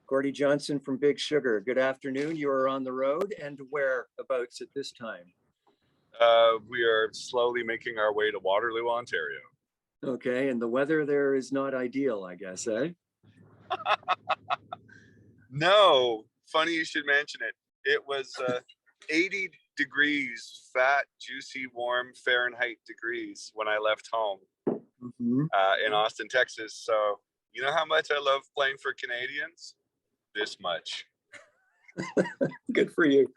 Gordie Johnson from Big Sugar. Good afternoon. You are on the road, and whereabouts at this time? We are slowly making our way to Waterloo, Ontario. Okay, and the weather there is not ideal, I guess, eh? No, funny you should mention it. It was 80 degrees, fat, juicy, warm Fahrenheit degrees when I left home in Austin, Texas. So you know how much I love playing for Canadians? This much. Good for you.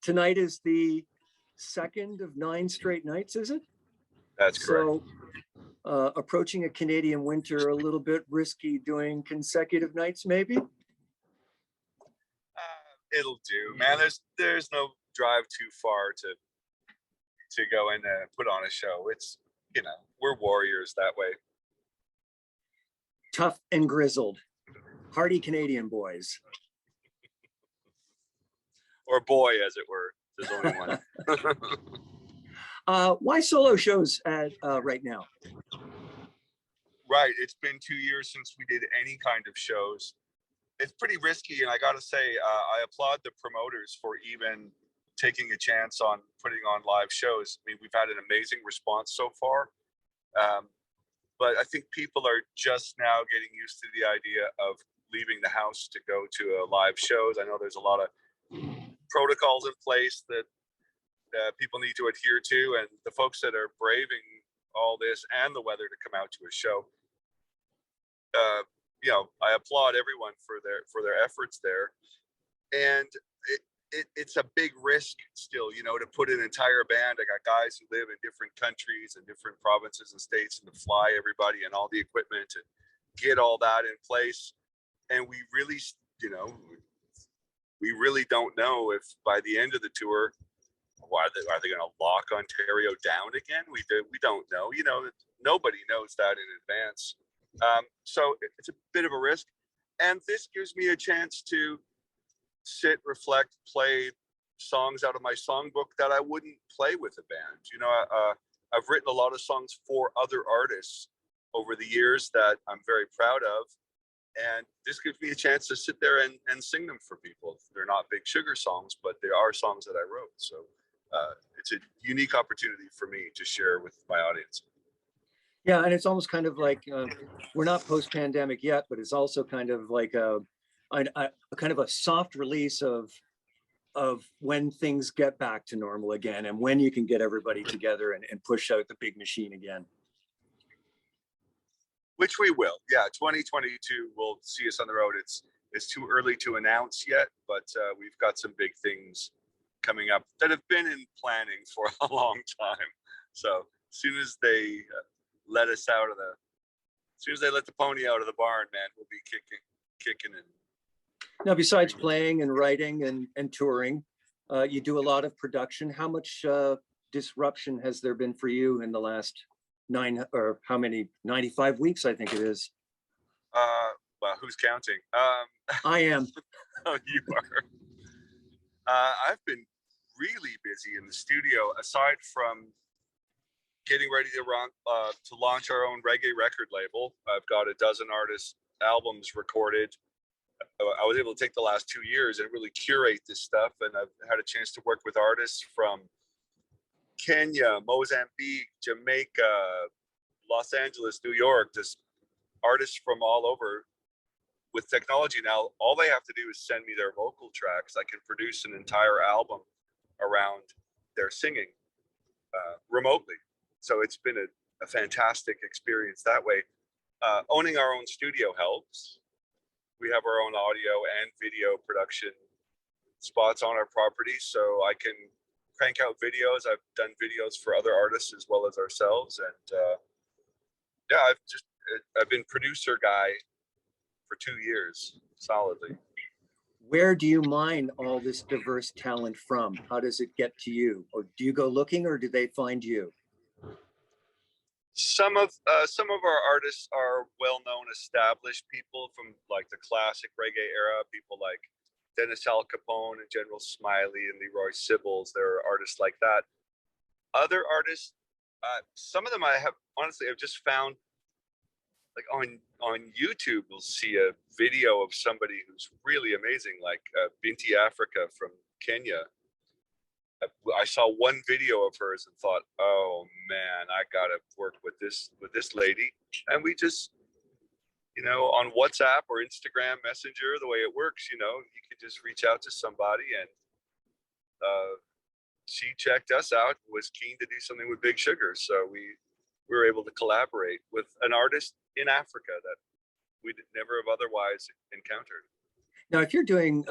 Tonight is the second of 9 straight nights, is it? That's correct. So approaching a Canadian winter, a little bit risky doing consecutive nights, maybe? It'll do, man. There's no drive too far to go in and put on a show. It's, you know, we're warriors that way. Tough and grizzled. Hardy Canadian boys. Or boy, as it were. There's only one. Why solo shows right now? Right. It's been 2 years since we did any kind of shows. It's pretty risky, and I got to say, I applaud the promoters for even taking a chance on putting on live shows. I mean, we've had an amazing response so far, but I think people are just now getting used to the idea of leaving the house to go to live shows. I know there's a lot of protocols in place that people need to adhere to, and the folks that are braving all this and the weather to come out to a show, you know, I applaud everyone for their efforts there. And it's a big risk still, you know, to put an entire band. I got guys who live in different countries and different provinces and states, and to fly everybody and all the equipment and get all that in place. And we really, you know, we really don't know if by the end of the tour, are they going to lock Ontario down again? We don't know. You know, nobody knows that in advance. So it's a bit of a risk. And this gives me a chance to sit, reflect, play songs out of my songbook that I wouldn't play with a band. You know, I've written a lot of songs for other artists over the years that I'm very proud of. And this gives me a chance to sit there and sing them for people. They're not Big Sugar songs, but they are songs that I wrote. So it's a unique opportunity for me to share with my audience. Yeah, and it's almost kind of like we're not post-pandemic yet, but it's also kind of like a kind of a soft release of when things get back to normal again, and when you can get everybody together and push out the big machine again. Which we will. Yeah, 2022 will see us on the road. It's too early to announce yet, but we've got some big things coming up that have been in planning for a long time. So as soon as they let us out of as soon as they let the pony out of the barn, man, we'll be kicking in. Now, besides playing and writing and touring, you do a lot of production. How much disruption has there been for you in the last 95 weeks, I think it is? Well, who's counting? I am. Oh, you are. I've been really busy in the studio, aside from getting ready to launch our own reggae record label. I've got a dozen artists' albums recorded. I was able to take the last 2 years and really curate this stuff, and I've had a chance to work with artists from Kenya, Mozambique, Jamaica, Los Angeles, New York, just artists from all over. With technology now, all they have to do is send me their vocal tracks. I can produce an entire album around their singing remotely. So it's been a fantastic experience that way. Owning our own studio helps. We have our own audio and video production spots on our property, so I can crank out videos. I've done videos for other artists as well as ourselves, and yeah, I've been producer guy for 2 years solidly. Where do you mine all this diverse talent from? How does it get to you? Or do you go looking, or do they find you? Some of our artists are well-known, established people from like the classic reggae era. People like Dennis Al Capone and General Smiley and Leroy Sibbles. There are artists like that. Other artists, some of them I have honestly have just found like on YouTube, we'll see a video of somebody who's really amazing, like Binti Africa from Kenya. I saw one video of hers and thought, oh man, I gotta work with this lady. And we just, on WhatsApp or Instagram Messenger, the way it works, you can just reach out to somebody, and she checked us out, was keen to do something with Big Sugar. So we were able to collaborate with an artist in Africa that we'd never have otherwise encountered. Now, if you're doing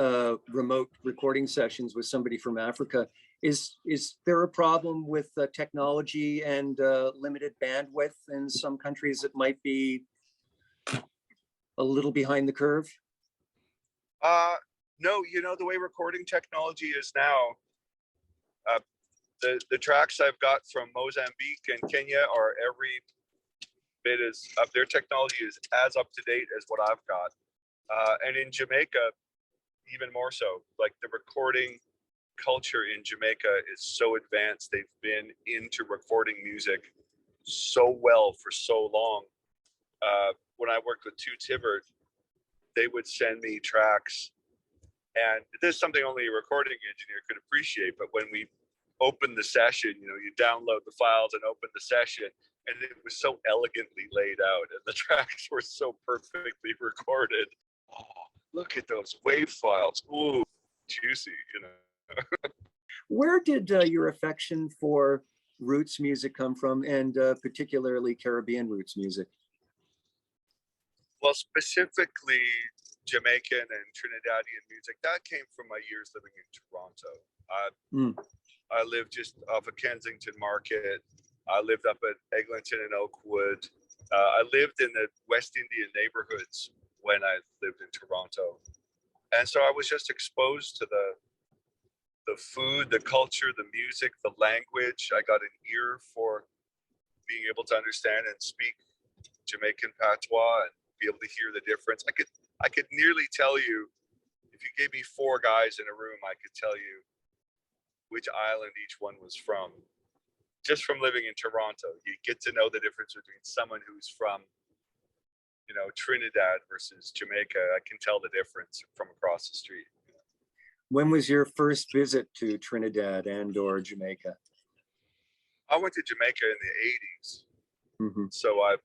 remote recording sessions with somebody from Africa, is there a problem with technology and limited bandwidth? In some countries, it might be a little behind the curve. No, the way recording technology is now, the tracks I've got from Mozambique and Kenya are every bit as up. Their technology is as up to date as what I've got. And in Jamaica, even more so. Like, the recording culture in Jamaica is so advanced. They've been into recording music so well for so long. When I worked with Toots Hibbert, they would send me tracks, and this is something only a recording engineer could appreciate. But when we opened the session, you download the files and open the session, and it was so elegantly laid out, and the tracks were so perfectly recorded. Oh, look at those wave files. Ooh, juicy, Where did your affection for roots music come from, and particularly Caribbean roots music? Well, specifically Jamaican and Trinidadian music, that came from my years living in Toronto. I lived just off of Kensington Market. I lived up at Eglinton and Oakwood. I lived in the West Indian neighborhoods when I lived in Toronto. And so I was just exposed to the food, the culture, the music, the language. I got an ear for being able to understand and speak Jamaican patois and be able to hear the difference. I could nearly tell you, if you gave me 4 guys in a room, I could tell you which island each one was from. Just from living in Toronto, you get to know the difference between someone who's from, Trinidad versus Jamaica. I can tell the difference from across the street. When was your first visit to Trinidad and or Jamaica? I went to Jamaica in the 80s. Mm-hmm. So I've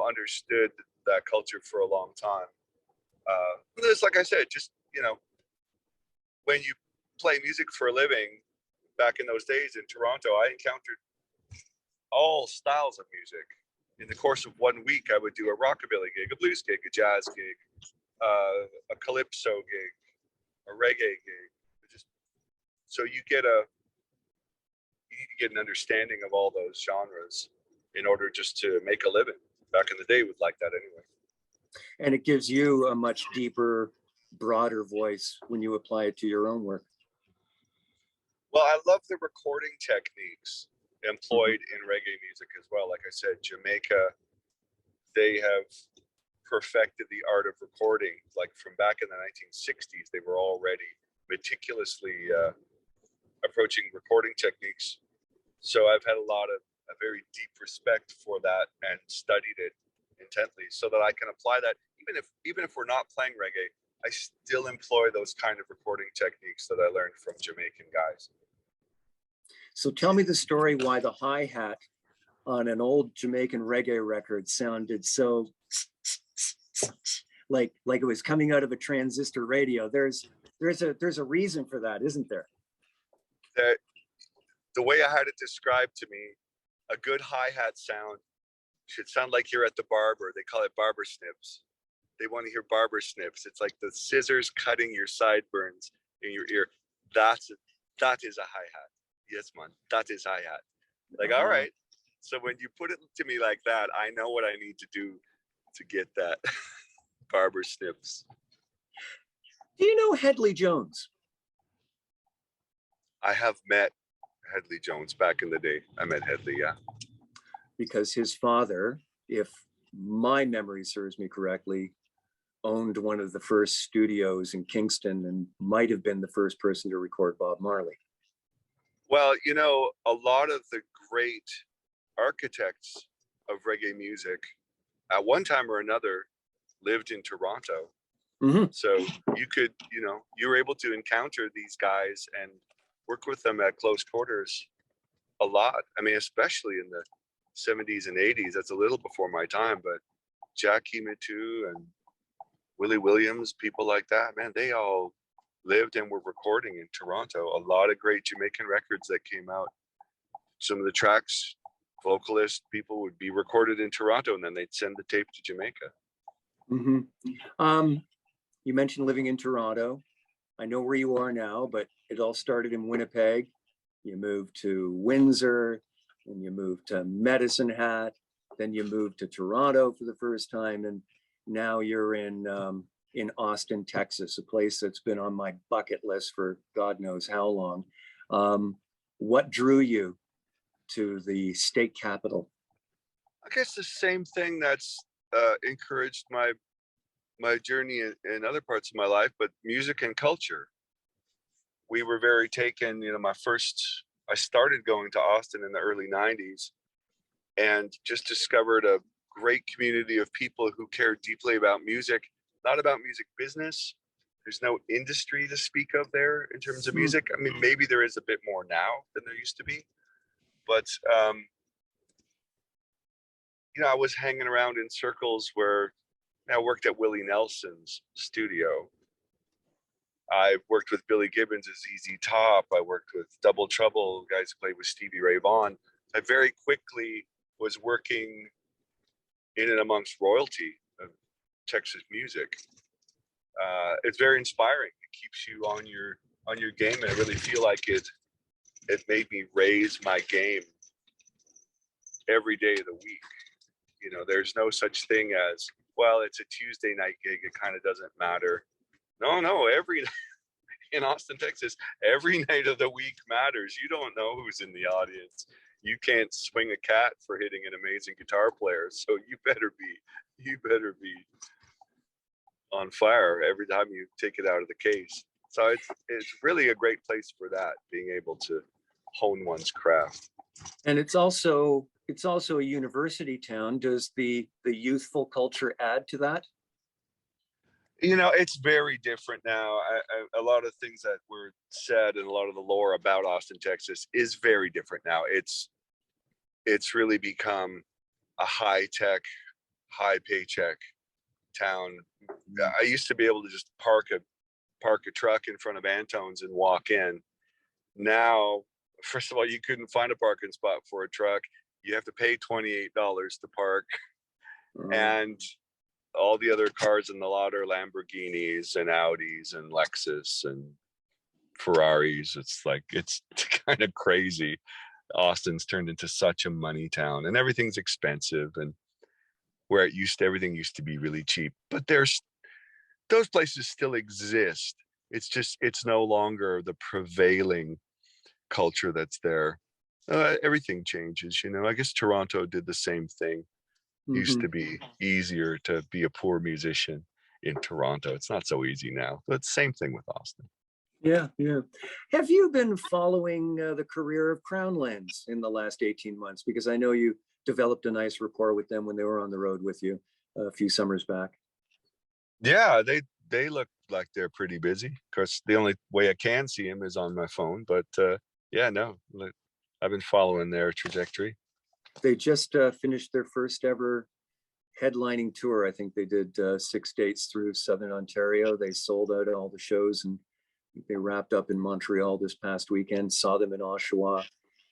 understood that culture for a long time. This, like I said, just, when you play music for a living, back in those days in Toronto, I encountered all styles of music. In the course of 1 week, I would do a rockabilly gig, a blues gig, a jazz gig, a calypso gig, a reggae gig. So you need to get an understanding of all those genres in order just to make a living. Back in the day, it was like that anyway. And it gives you a much deeper, broader voice when you apply it to your own work. Well, I love the recording techniques employed in reggae music as well. Like I said, Jamaica, they have perfected the art of recording. Like, from back in the 1960s, they were already meticulously approaching recording techniques. So I've had a very deep respect for that and studied it intently so that I can apply that. Even if we're not playing reggae, I still employ those kind of recording techniques that I learned from Jamaican guys. So tell me the story why the hi-hat on an old Jamaican reggae record sounded so like it was coming out of a transistor radio. There's a reason for that, isn't there? The way I had it described to me, a good hi-hat sound should sound like you're at the barber. They call it barber snips. They want to hear barber snips. It's like the scissors cutting your sideburns in your ear. That is a hi-hat. Yes, man, that is hi-hat. Like, all right. So when you put it to me like that, I know what I need to do to get that barber snips. Do you know Headley Jones? I have met Headley Jones back in the day. I met Headley, yeah. Because his father, if my memory serves me correctly, owned one of the first studios in Kingston and might have been the first person to record Bob Marley. Well, a lot of the great architects of reggae music at one time or another lived in Toronto. Hmm. So you could, you were able to encounter these guys and work with them at close quarters a lot. I mean, especially in the 70s and 80s. That's a little before my time, but Jackie Mitu and Willie Williams, people like that, man, they all lived and were recording in Toronto. A lot of great Jamaican records that came out. Some of the tracks, vocalist people would be recorded in Toronto, and then they'd send the tape to Jamaica. Hmm. You mentioned living in Toronto. I know where you are now, but it all started in Winnipeg. You moved to Windsor, and you moved to Medicine Hat. Then you moved to Toronto for the first time, and now you're in Austin, Texas, a place that's been on my bucket list for God knows how long. What drew you to the state capital? I guess the same thing that's encouraged my journey in other parts of my life, but music and culture. We were very taken, I started going to Austin in the early 90s and just discovered a great community of people who care deeply about music, not about music business. There's no industry to speak of there in terms of music. I mean, maybe there is a bit more now than there used to be, but I was hanging around in circles where I worked at Willie Nelson's studio. I worked with Billy Gibbons as ZZ Top. I worked with Double Trouble, guys who played with Stevie Ray Vaughan. I very quickly was working in and amongst royalty of Texas music. It's very inspiring. It keeps you on your game, and I really feel like it made me raise my game every day of the week. There's no such thing as, well, it's a Tuesday night gig, it kind of doesn't matter. No, in Austin, Texas, every night of the week matters. You don't know who's in the audience. You can't swing a cat for hitting an amazing guitar player, so you better be on fire every time you take it out of the case. So it's really a great place for that, being able to hone one's craft. And it's also a university town. Does the youthful culture add to that? It's very different now. A lot of things that were said and a lot of the lore about Austin, Texas is very different now. It's really become a high-tech, high paycheck town. I used to be able to just park a truck in front of Antone's and walk in. Now, first of all, you couldn't find a parking spot for a truck. You have to pay $28 to park. And all the other cars in the lot are Lamborghinis and Audis and Lexus and Ferraris. It's kind of crazy. Austin's turned into such a money town, and everything's expensive, and where everything used to be really cheap. But those places still exist. It's no longer the prevailing culture that's there. Everything changes, I guess Toronto did the same thing. Used to be easier to be a poor musician in Toronto. It's not so easy now, but same thing with Austin. Yeah. Have you been following the career of Crownlands in the last 18 months? Because I know you developed a nice rapport with them when they were on the road with you a few summers back. Yeah, they look like they're pretty busy. Of course, the only way I can see them is on my phone, but yeah, no, I've been following their trajectory. They just finished their first ever headlining tour. I think they did 6 dates through Southern Ontario. They sold out all the shows, and they wrapped up in Montreal this past weekend. Saw them in Oshawa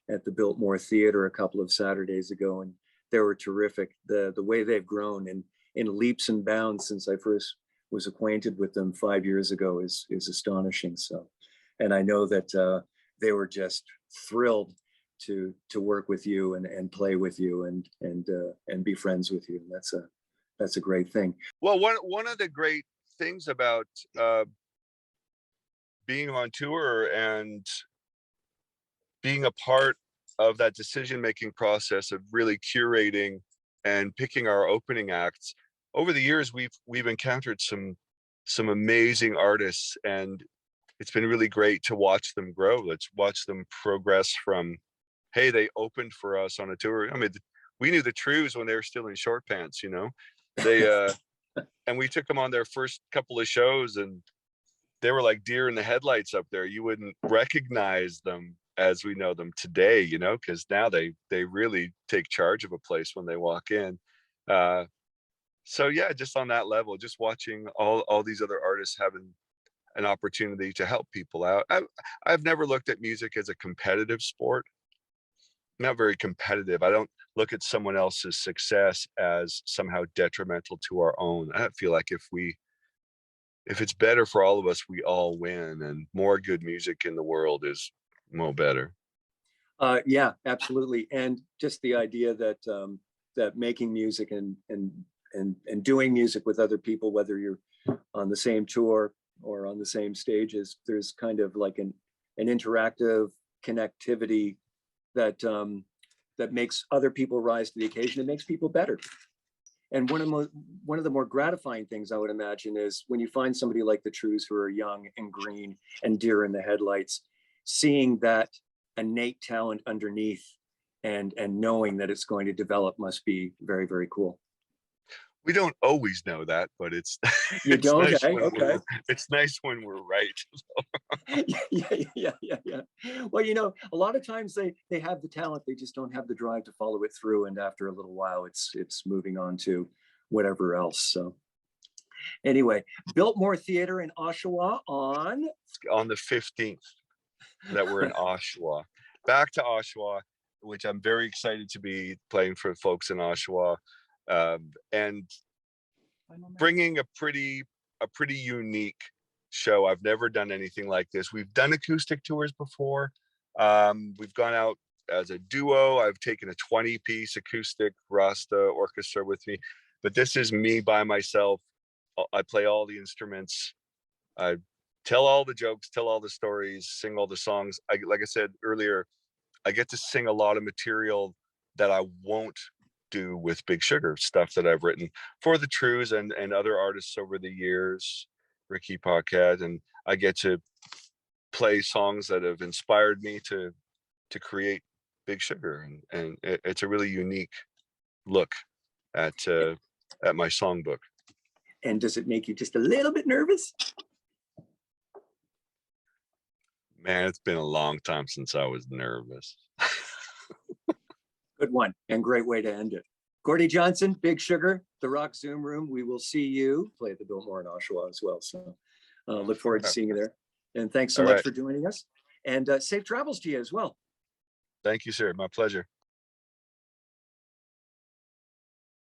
at the Builtmore Theatre a couple of Saturdays ago, and they were terrific. The way they've grown in leaps and bounds since I first was acquainted with them 5 years ago is astonishing. So, and I know that they were just thrilled to work with you and play with you and be friends with you. And that's a great thing. Well, one of the great things about being on tour and being a part of that decision-making process of really curating and picking our opening acts, over the years we've encountered some amazing artists, and it's been really great to watch them grow. Let's watch them progress from hey, they opened for us on a tour. I mean, we knew the Trues when they were still in short pants, you know. They and we took them on their first couple of shows, and they were like deer in the headlights up there. You wouldn't recognize them as we know them today, you know, because now they really take charge of a place when they walk in. So yeah, just on that level, just watching all these other artists having an opportunity to help people out. I've never looked at music as a competitive sport. Not very competitive. I don't look at someone else's success as somehow detrimental to our own. I feel like if it's better for all of us, we all win, and more good music in the world is more better. Yeah, absolutely. And just the idea that that making music and doing music with other people, whether you're on the same tour or on the same stages, there's kind of like an interactive connectivity that that makes other people rise to the occasion. It makes people better. And one of the more gratifying things I would imagine is when you find somebody like the Trues who are young and green and deer in the headlights, seeing that innate talent underneath and knowing that it's going to develop must be very, very cool. We don't always know that, but it's You it's don't? nice when Okay. it's nice when we're right. Yeah. Well, you know, a lot of times they have the talent, they just don't have the drive to follow it through. And after a little while, it's moving on to whatever else. So anyway, Builtmore Theater in Oshawa On the 15th that we're in Oshawa. Back to Oshawa, which I'm very excited to be playing for folks in Oshawa, and bringing a pretty unique show. I've never done anything like this. We've done acoustic tours before. We've gone out as a duo. I've taken a 20-piece acoustic Rasta orchestra with me, but this is me by myself. I play all the instruments. I tell all the jokes, tell all the stories, sing all the songs. Like I said earlier, I get to sing a lot of material that I won't do with Big Sugar, stuff that I've written for the Trues and other artists over the years, Ricky Paquette, and I get to play songs that have inspired me to create Big Sugar, and it's a really unique look at my songbook. and does it make you just a little bit nervous? Man, it's been a long time since I was nervous. Good one and great way to end it. Gordie Johnson, Big Sugar, the Rock Zoom Room. We will see you play at the Builtmore in Oshawa as well. So look forward to seeing you there. And thanks so much for joining us. And safe travels to you as well. Thank you, sir. My pleasure.